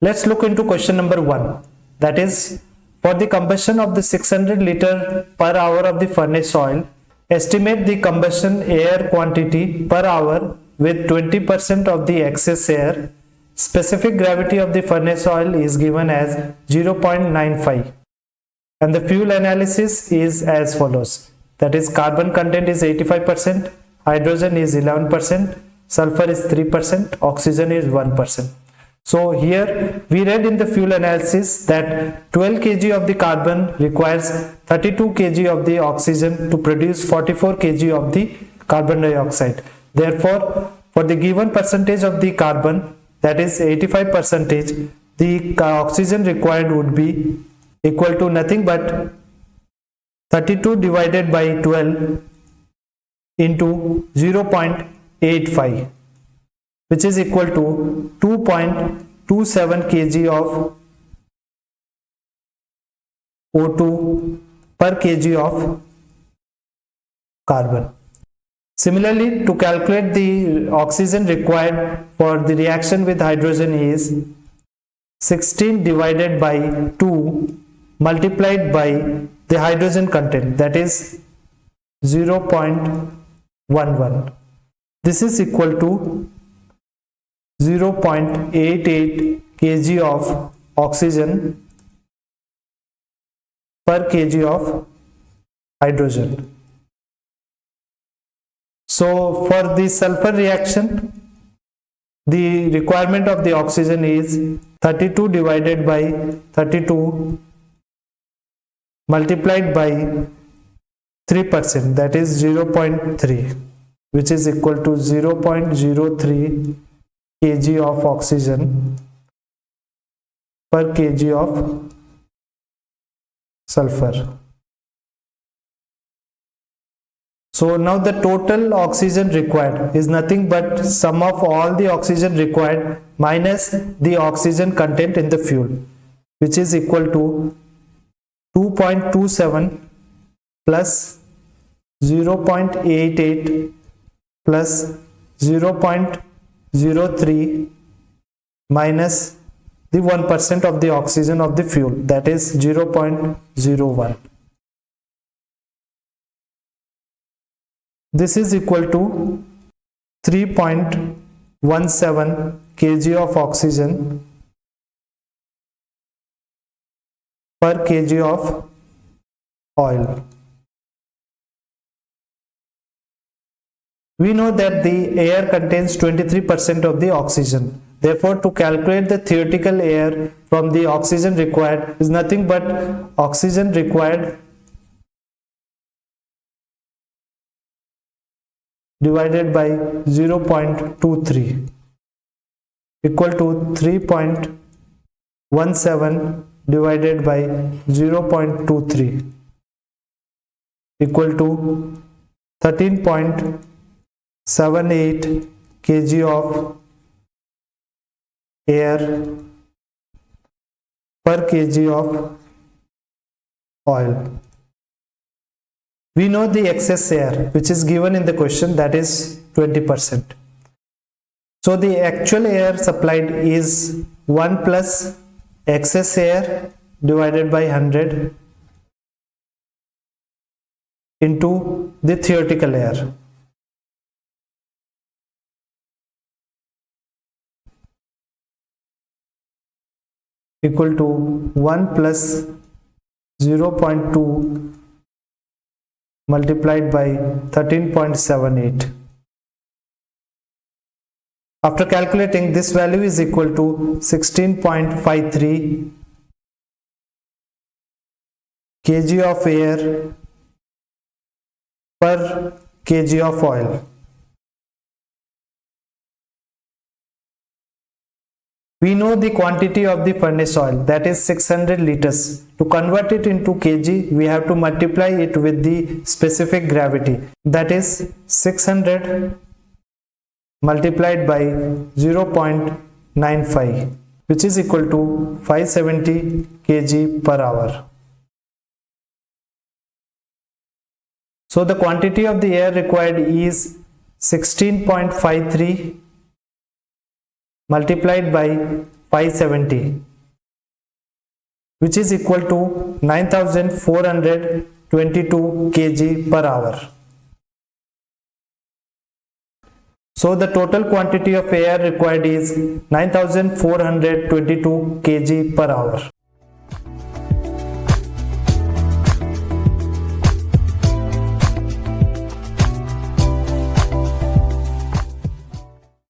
Let's look into question number 1. That is, for the combustion of the 600 liter per hour of the furnace oil, estimate the combustion air quantity per hour with 20% of the excess air. Specific gravity of the furnace oil is given as 0.95. And the fuel analysis is as follows. That is, carbon content is 85%, hydrogen is 11%, sulfur is 3%, oxygen is 1%. So here we read in the fuel analysis that 12 kg of the carbon requires 32 kg of the oxygen to produce 44 kg of the carbon dioxide. Therefore, for the given percentage of the carbon, that is 85%, the oxygen required would be equal to nothing but 32 divided by 12 into 0.85, which is equal to 2.27 kg of O2 per kg of carbon. Similarly, to calculate the oxygen required for the reaction with hydrogen is 16 divided by 2 multiplied by the hydrogen content, that is 0.11. This is equal to 0.88 kg of oxygen per kg of hydrogen. So for the sulfur reaction, the requirement of the oxygen is 32 divided by 32 multiplied by 3%, that is 0.3, which is equal to 0.03 kg of oxygen per kg of sulfur. So now the total oxygen required is nothing but sum of all the oxygen required minus the oxygen content in the fuel, which is equal to 2.27 plus 0.88 plus 0.03 minus the 1% of the oxygen of the fuel, that is 0.01. This is equal to 3.17 kg of oxygen per kg of oil. We know that the air contains 23% of the oxygen. Therefore, to calculate the theoretical air from the oxygen required is nothing but oxygen required divided by 0.23 equal to 3.17 divided by 0.23 equal to 13.78 kg of air per kg of oil. We know the excess air which is given in the question, that is 20%. So the actual air supplied is 1 plus excess air divided by 100 into the theoretical air. Equal to 1 plus 0.2 multiplied by 13.78. After calculating, this value is equal to 16.53 kg of air per kg of oil. We know the quantity of the furnace oil, that is 600 liters. To convert it into kg, we have to multiply it with the specific gravity, that is 600 multiplied by 0.95, which is equal to 570 kg per hour. So the quantity of the air required is 16.53 multiplied by 570, which is equal to 9422 kg per hour. So the total quantity of air required is 9422 kg per hour.